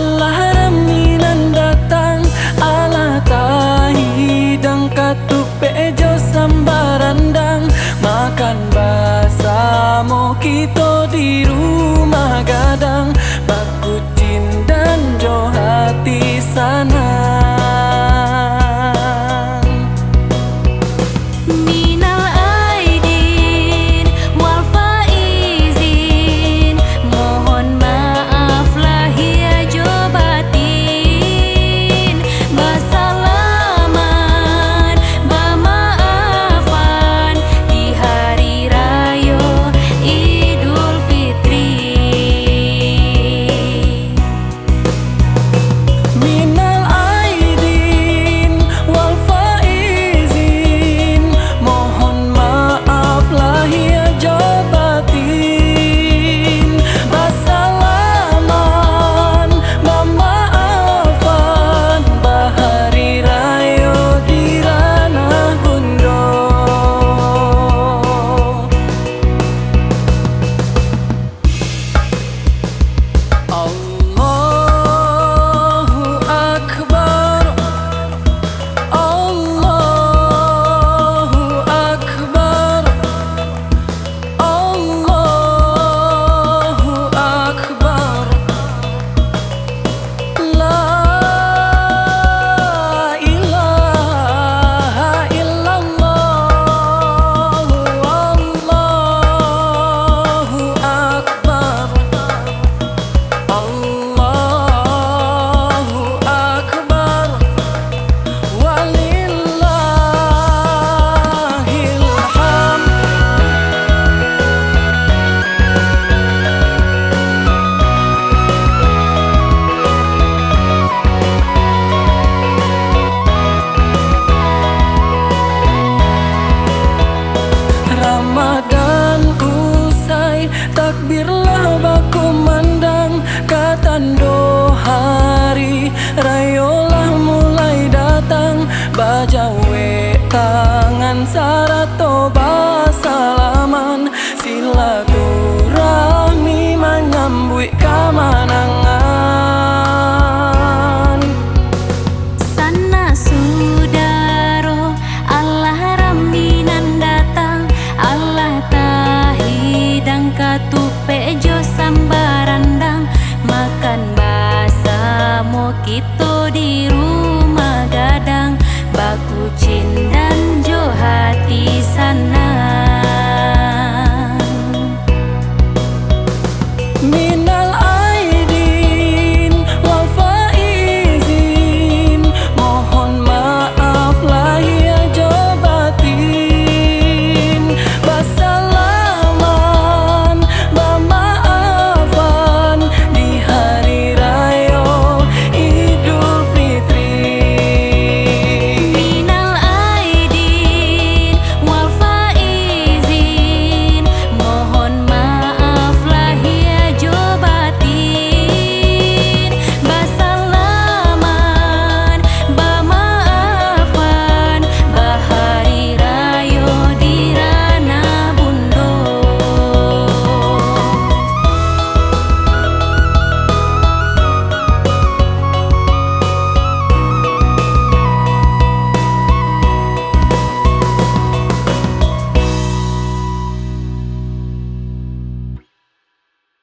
Allah raminan datang ala tahi dang katupe jo sambarandang makan basamo kita di rumah gadang baku cindan jo hati sana. Ramadan usai takbirlah baku mandang katando hari rayolah mulai datang bajawe tangan sarato basalaman silaturahmi menyambut kemenangan. Sana sudaro Allah raminan datang Allah tahi dang katupe jo sambarandang makan basamo kita di rumah gadang baku cinta